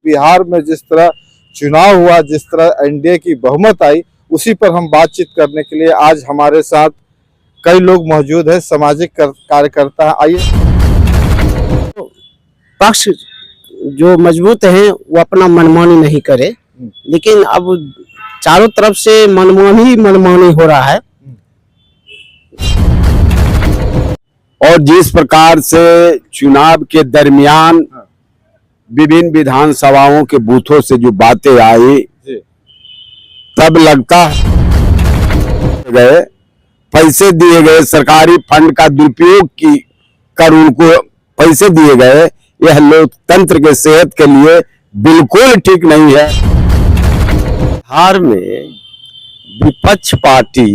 बिहार में जिस तरह चुनाव हुआ, जिस तरह एनडीए की बहुमत आई, उसी पर हम बातचीत करने के लिए आज हमारे साथ कई लोग मौजूद हैं, सामाजिक कार्यकर्ता हैं। आइए। पक्ष जो मजबूत हैं वो अपना मनमानी नहीं करे, लेकिन अब चारों तरफ से मनमानी हो रहा है। और जिस प्रकार से चुनाव के दरमियान विभिन्न विधानसभाओं के बूथों से जो बातें आई, तब लगता गए पैसे दिए गए, सरकारी फंड का दुरुपयोग कर उनको पैसे दिए गए, यह लोकतंत्र के सेहत के लिए बिल्कुल ठीक नहीं है। बिहार में विपक्ष पार्टी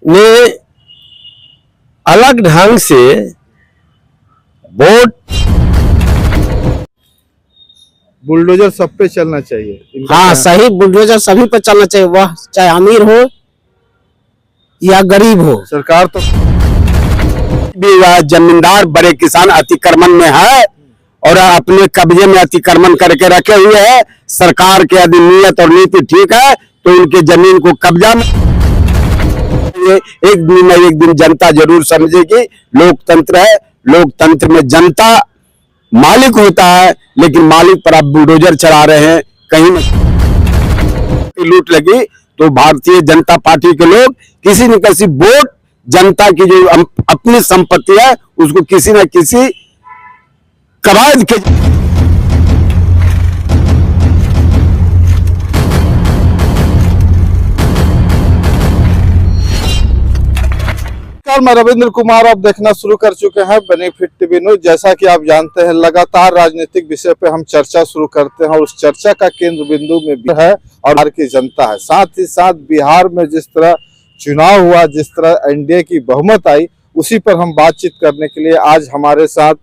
ने अलग ढंग से वोट, बुलडोजर सब पे चलना चाहिए। हाँ, सही, बुलडोजर सभी पे चलना चाहिए, वह चाहे अमीर हो या गरीब हो। सरकार तो जमींदार बड़े किसान अतिक्रमण में है और अपने कब्जे में अतिक्रमण करके रखे हुए हैं। सरकार के यदि नीयत और नीति ठीक है तो उनके जमीन को कब्जा में एक दिन न एक दिन जनता जरूर समझेगी। लोकतंत्र है, लोकतंत्र में जनता मालिक होता है, लेकिन मालिक पर आप बुलडोजर चला रहे हैं। कहीं लूट लगी तो भारतीय जनता पार्टी के लोग किसी न किसी वोट, जनता की जो अपनी संपत्ति है उसको किसी न किसी कवायद के मैं रविंद्र कुमार, आप देखना शुरू कर चुके हैं बेनिफिट टीवी न्यूज। जैसा कि आप जानते हैं, लगातार राजनीतिक विषय पे हम चर्चा शुरू करते हैं और उस चर्चा का केंद्र बिंदु में भी है और बिहार की जनता है। साथ ही साथ बिहार में जिस तरह चुनाव हुआ, जिस तरह एनडीए की बहुमत आई, उसी पर हम बातचीत करने के लिए आज हमारे साथ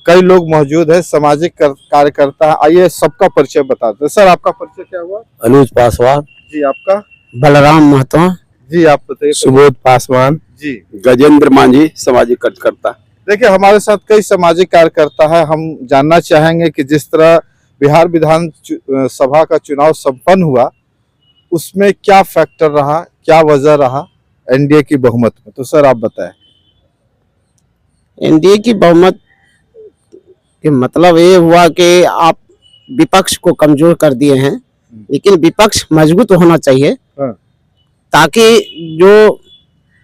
कई लोग मौजूद हैं, सामाजिक कार्यकर्ता। आइए सबका परिचय बताते हैं। सर, आपका परिचय क्या हुआ? अनुज पासवान जी। आपका? बलराम महतो जी। आप बताइए। सुबोध पासवान जी। गजेंद्र मांझी, सामाजिक कार्यकर्ता। देखिए, हमारे साथ कई सामाजिक कार्यकर्ता है। हम जानना चाहेंगे कि जिस तरह बिहार विधान सभा का चुनाव संपन्न हुआ, उसमें क्या फैक्टर रहा, क्या वजह रहा एनडीए की बहुमत में? तो सर आप बताएं। एनडीए की बहुमत के मतलब ये हुआ कि आप विपक्ष को कमजोर कर दिए हैं, लेकिन विपक्ष मजबूत होना चाहिए। हाँ। ताकि जो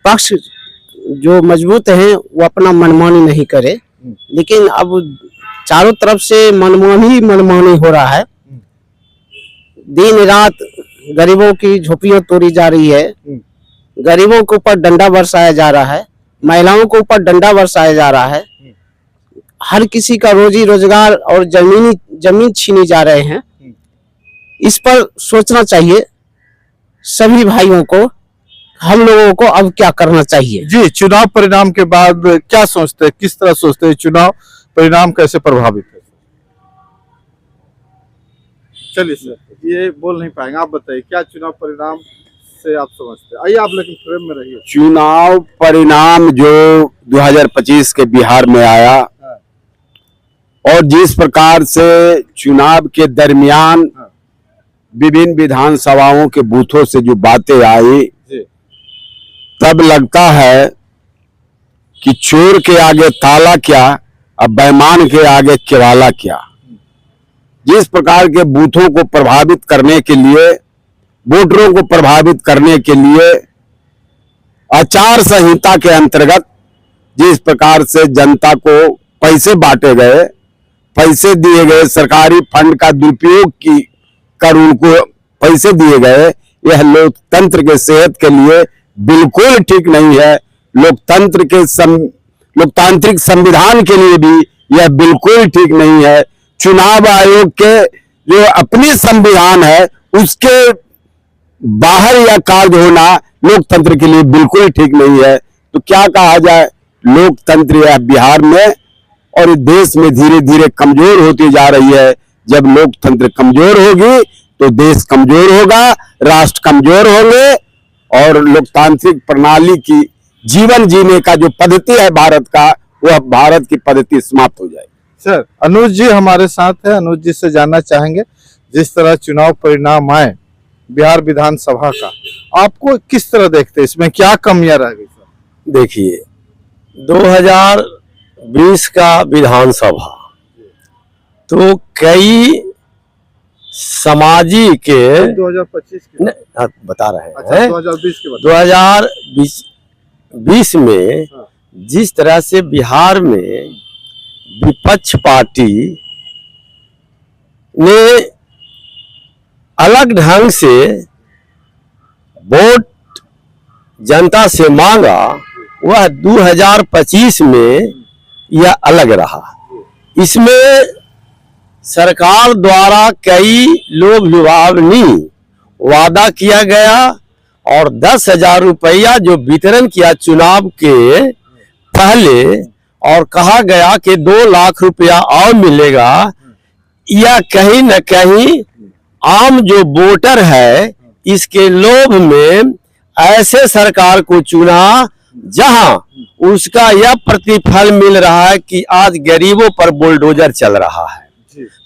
पक्ष जो मजबूत हैं वो अपना मनमानी नहीं करे, लेकिन अब चारों तरफ से मनमानी हो रहा है। दिन रात गरीबों की झोपड़ियां तोड़ी जा रही है, गरीबों के ऊपर डंडा बरसाया जा रहा है, महिलाओं के ऊपर डंडा बरसाया जा रहा है, हर किसी का रोजी रोजगार और जमीन छीनी जा रहे हैं। इस पर सोचना चाहिए सभी भाइयों को, हम लोगों को अब क्या करना चाहिए। जी, चुनाव परिणाम के बाद क्या सोचते हैं, किस तरह सोचते हैं, चुनाव परिणाम कैसे प्रभावित है? चलिए सर, ये बोल नहीं पाएंगे, आप बताइए क्या चुनाव परिणाम से आप समझते हैं? आइए आप, लेकिन फ्रेम में रहिए। चुनाव परिणाम जो 2025 के बिहार में आया और जिस प्रकार से चुनाव के दरमियान विभिन्न विधानसभाओं के बूथों से जो बातें आई, तब लगता है कि चोर के आगे ताला क्या, अब बेईमान के आगे केवाला क्या। जिस प्रकार के बूथों को प्रभावित करने के लिए, वोटरों को प्रभावित करने के लिए आचार संहिता के अंतर्गत जिस प्रकार से जनता को पैसे बांटे गए, पैसे दिए गए, सरकारी फंड का दुरुपयोग कर उनको पैसे दिए गए, यह लोकतंत्र के सेहत के लिए बिल्कुल ठीक नहीं है। लोकतांत्रिक संविधान के लिए भी यह बिल्कुल ठीक नहीं है। चुनाव आयोग के जो अपनी संविधान है उसके बाहर यह कार्य होना लोकतंत्र के लिए बिल्कुल ठीक नहीं है। तो क्या कहा जाए, लोकतंत्र यह बिहार में और देश में धीरे धीरे कमजोर होती जा रही है। जब लोकतंत्र कमजोर होगी तो देश कमजोर होगा, राष्ट्र कमजोर होंगे और लोकतांत्रिक प्रणाली की जीवन जीने का जो पद्धति है भारत का, वह भारत की पद्धति समाप्त हो जाएगी। सर अनुज जी हमारे साथ है, अनुज जी से जानना चाहेंगे जिस तरह चुनाव परिणाम आए बिहार विधानसभा का, आपको किस तरह देखते हैं, इसमें क्या कमियां रह गई सर? देखिए 2020 का विधानसभा तो कई सामाजिक के 2025 के बता रहे अच्छा हैं 2020 के बाद 2020 में हाँ। जिस तरह से बिहार में विपक्ष पार्टी ने अलग ढंग से वोट जनता से मांगा, वह 2025 में यह अलग रहा। इसमें सरकार द्वारा कई लोग लुभावनी वादा किया गया और 10,000 रुपया जो वितरण किया चुनाव के पहले और कहा गया कि 2 लाख रुपया और मिलेगा, यह कहीं न कहीं आम जो वोटर है इसके लोभ में ऐसे सरकार को चुना जहां उसका यह प्रतिफल मिल रहा है कि आज गरीबों पर बुलडोजर चल रहा है।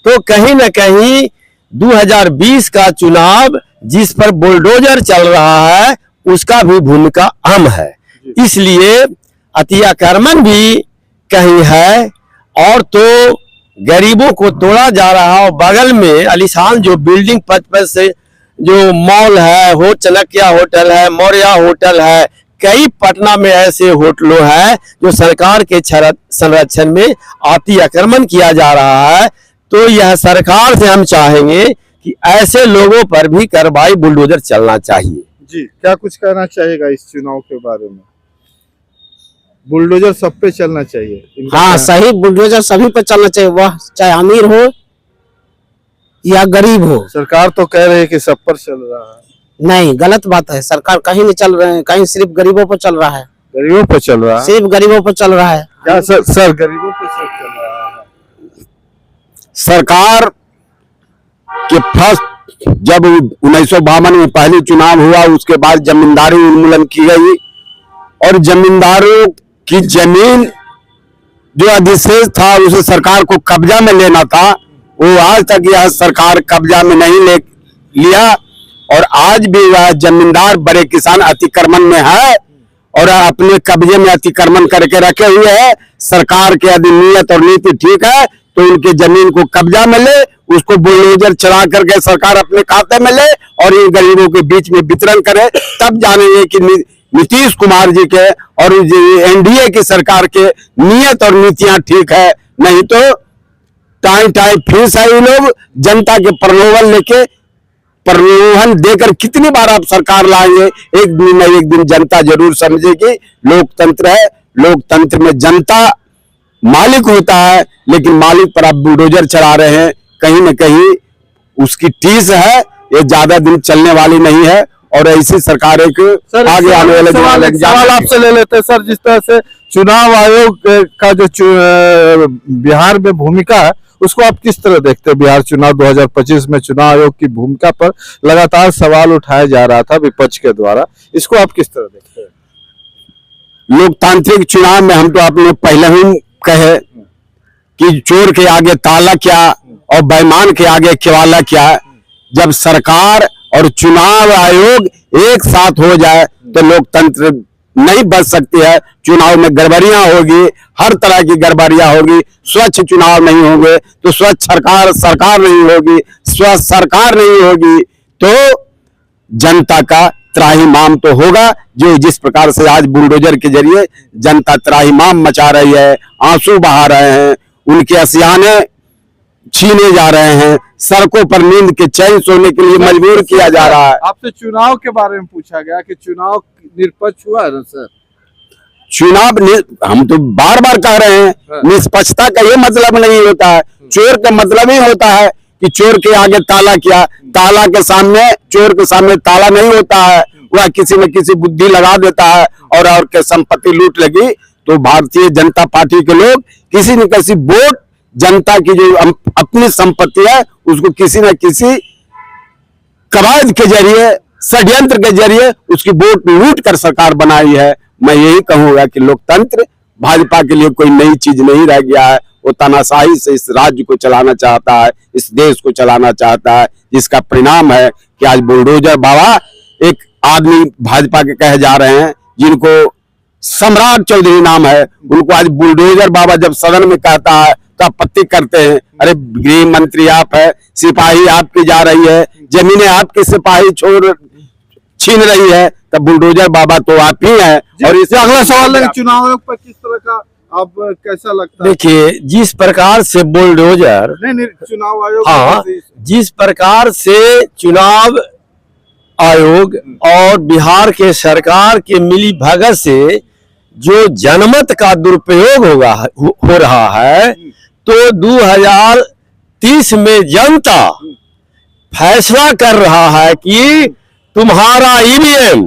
तो कहीं न कहीं 2020 का चुनाव जिस पर बुलडोजर चल रहा है उसका भी भूमिका अहम है, इसलिए अतिक्रमण भी कहीं है और तो गरीबों को तोड़ा जा रहा है। और बगल में आलीशान जो बिल्डिंग 55 से जो मॉल है, हो चाणक्य होटल है, मौर्या होटल है, कई पटना में ऐसे होटलों है जो सरकार के संरक्षण में अतिक्रमण किया जा रहा है। तो यह सरकार से हम चाहेंगे कि ऐसे लोगों पर भी कार्रवाई बुलडोजर चलना चाहिए। जी क्या कुछ कहना चाहेगा इस चुनाव के बारे में? बुलडोजर सब पे चलना चाहिए। हाँ सही, बुलडोजर सभी पे चलना चाहिए, वह चाहे अमीर हो या गरीब हो। सरकार तो कह रही है कि सब पर चल रहा है। नहीं, गलत बात है, सरकार कहीं नहीं चल रहे हैं, कहीं सिर्फ गरीबों पर चल रहा है, गरीबों पर चल रहा है, सिर्फ गरीबों पर चल रहा है। क्या सर गरीबों पर सब चल रहा है? सरकार के फर्स्ट जब 1952 में पहली चुनाव हुआ, उसके बाद जमींदारी उन्मूलन की गई और जमींदारों की जमीन जो अधिशेष था उसे सरकार को कब्जा में लेना था, वो आज तक यह सरकार कब्जा में नहीं लिया और आज भी वह जमींदार बड़े किसान अतिक्रमण में है और अपने कब्जे में अतिक्रमण करके रखे हुए हैं। सरकार के यदि नीयत और नीति ठीक है तो उनके जमीन को कब्जा में ले, उसको बुलडोजर चला करके सरकार अपने खाते में ले और इन गरीबों के बीच में वितरण करे, तब जानेंगे कि नीतीश कुमार जी के और एनडीए की सरकार के नियत और नीतियां ठीक है। नहीं तो टाइम फिर से ये लोग जनता के प्रलोभन देकर कितनी बार आप सरकार लाएंगे, एक दिन न एक दिन जनता जरूर समझेगी। लोकतंत्र है, लोकतंत्र में जनता मालिक होता है, लेकिन मालिक पर आप बुलडोजर चला रहे हैं, कहीं न कहीं उसकी टीस है, ये ज्यादा दिन चलने वाली नहीं है और ऐसी सरकार एक आगे आने वाले सवाल आपसे ले लेते हैं सर। जिस तरह से चुनाव आयोग का जो बिहार में भूमिका है उसको आप किस तरह देखते हैं? बिहार चुनाव 2025 में चुनाव आयोग की भूमिका पर लगातार सवाल उठाया जा रहा था विपक्ष के द्वारा, इसको आप किस तरह देखते हैं? लोकतांत्रिक चुनाव में हम तो आपने पहले ही कहे कि चोर के आगे ताला क्या और बेईमान के आगे केवाला क्या। जब सरकार और चुनाव आयोग एक साथ हो जाए तो लोकतंत्र नहीं बच सकती है। चुनाव में गड़बड़ियां होगी, हर तरह की गड़बड़ियां होगी, स्वच्छ चुनाव नहीं होंगे तो स्वच्छ सरकार नहीं होगी, स्वच्छ सरकार नहीं होगी तो जनता का त्राहिमाम तो होगा। जो जिस प्रकार से आज बुलडोजर के जरिए जनता त्राहिमाम मचा रही है, आंसू बहा रहे हैं, उनके असियाने छीने जा रहे हैं, सड़कों पर नींद के चैन सोने के लिए मजबूर किया जा रहा है। आपसे चुनाव के बारे में पूछा गया कि चुनाव निष्पक्ष हुआ है ना सर? चुनाव हम तो बार बार कह रहे हैं निष्पक्षता का ये मतलब नहीं होता है। चोर का मतलब ही होता है कि चोर के आगे ताला क्या, ताला के सामने चोर के सामने ताला नहीं होता है, वह किसी न किसी बुद्धि लगा देता है और के संपत्ति लूट लगी। तो भारतीय जनता पार्टी के लोग किसी न किसी वोट जनता की जो अपनी संपत्ति है उसको किसी न किसी कवायद के जरिए, षड्यंत्र के जरिए उसकी वोट लूट कर सरकार बनाई है। मैं यही कहूंगा कि लोकतंत्र भाजपा के लिए कोई नई चीज नहीं रह गया है, वो तानाशाही से इस राज्य को चलाना चाहता है, इस देश को चलाना चाहता है, जिसका परिणाम है कि आज बुलडोजर बाबा एक आदमी भाजपा के कहे जा रहे हैं जिनको सम्राट चौधरी नाम है, उनको आज बुलडोजर बाबा जब सदन में कहता है तो आपत्ति करते हैं। अरे गृह मंत्री आप है, सिपाही आपकी जा रही है, जमीनें आपके सिपाही छीन रही है, तब बुलडोजर बाबा तो आप ही है। और इसे अगला सवाल है, चुनाव आयोग पर किस तरह का आप कैसा लगता है? देखिए, जिस प्रकार से बुलडोजर, नहीं चुनाव आयोग, हाँ, जिस प्रकार से चुनाव आयोग और बिहार के सरकार के मिली भगत से जो जनमत का दुरुपयोग हो रहा है, तो 2030 में जनता फैसला कर रहा है कि तुम्हारा ईवीएम,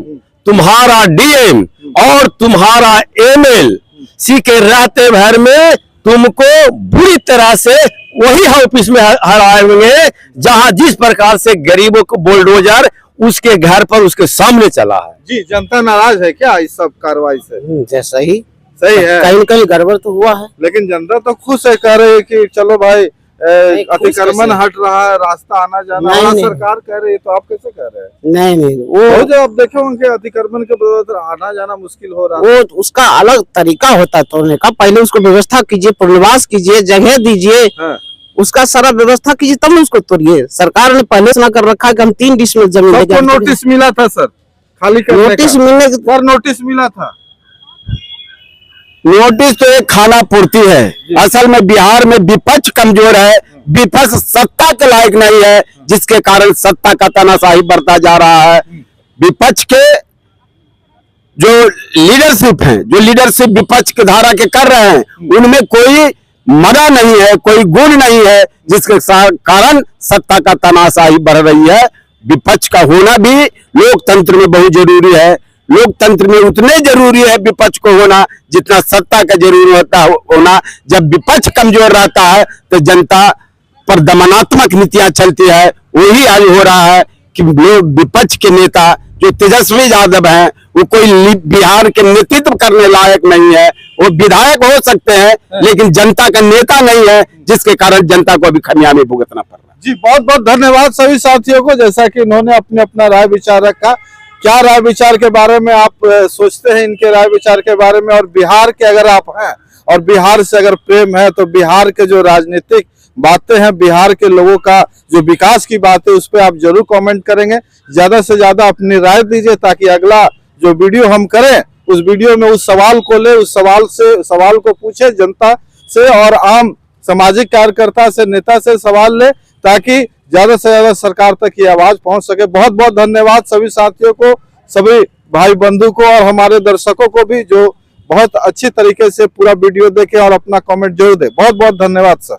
तुम्हारा डीएम और तुम्हारा एमएल सी के रहते भर में तुमको बुरी तरह से वही ऑफिस में हराएंगे जहां जिस प्रकार से गरीबों को बुलडोजर उसके घर पर उसके सामने चला है। जी, जनता नाराज है क्या इस सब कार्रवाई से? जैसा ही सही है, कहीं न कहीं गड़बड़ तो हुआ है, लेकिन जनता तो खुश है, कह रहे है कि चलो भाई अतिक्रमण हट रहा है, रास्ता आना जाना, नहीं। सरकार कह रही है, तो आप कैसे कह रहे हैं? नहीं वो जो आप देखे होंगे अतिक्रमण के बदौलत आना जाना मुश्किल हो रहा है। वो उसका अलग तरीका होता है तोड़ने का। पहले उसको व्यवस्था कीजिए, पुनर्वास कीजिए, जगह दीजिए, हाँ। उसका सारा व्यवस्था कीजिए, तब ना उसको तोड़िए। सरकार ने पहले से ना कर रखा है कि हम 3 डिसमिल जमीन लेंगे। सबको नोटिस मिला था सर, खाली करने नोटिस का। मिलने के सर नोटिस मिला था। नोटिस तो एक खाना पूर्ति है। असल में बिहार में विपक्ष कमजोर है, विपक्ष सत्ता के लायक नहीं है, जिसके कारण सत्ता का तानाशाही बढ़ता जा रहा है। विपक्ष के जो लीडरशिप है, जो लीडरशिप विपक्ष की धारा के कर रहे हैं, उनमें कोई मदा नहीं है, कोई गुण नहीं है, जिसके कारण सत्ता का तानाशाही बढ़ रही है। विपक्ष का होना भी लोकतंत्र में बहुत जरूरी है। लोकतंत्र में उतने जरूरी है विपक्ष को होना जितना सत्ता का जरूरी होना। जब विपक्ष कमजोर रहता है तो जनता पर दमनात्मक नीतियां चलती है। वही आज हो रहा है कि लोग विपक्ष के नेता जो तेजस्वी यादव हैं, वो कोई बिहार के नेतृत्व करने लायक नहीं है। वो विधायक हो सकते हैं लेकिन जनता का नेता नहीं है, जिसके कारण जनता को अभी खमियाजा भुगतना पड़ रहा है। जी, बहुत बहुत धन्यवाद सभी साथियों को, जैसा कि इन्होंने अपने अपना राय विचार रखा। क्या राय विचार के बारे में आप सोचते हैं, इनके राय विचार के बारे में, और बिहार के अगर आप हैं और बिहार से अगर प्रेम है तो बिहार के जो राजनीतिक बातें हैं, बिहार के लोगों का जो विकास की बात है, उस पर आप जरूर कमेंट करेंगे। ज्यादा से ज्यादा अपनी राय दीजिए ताकि अगला जो वीडियो हम करें उस वीडियो में उस सवाल को ले, उस सवाल को पूछे जनता से और आम सामाजिक कार्यकर्ता से, नेता से सवाल ले, ताकि ज्यादा से ज्यादा सरकार तक ये आवाज पहुंच सके। बहुत बहुत धन्यवाद सभी साथियों को, सभी भाई बंधु को और हमारे दर्शकों को भी, जो बहुत अच्छी तरीके से पूरा वीडियो देखे और अपना कमेंट जरूर दे। बहुत बहुत धन्यवाद सर।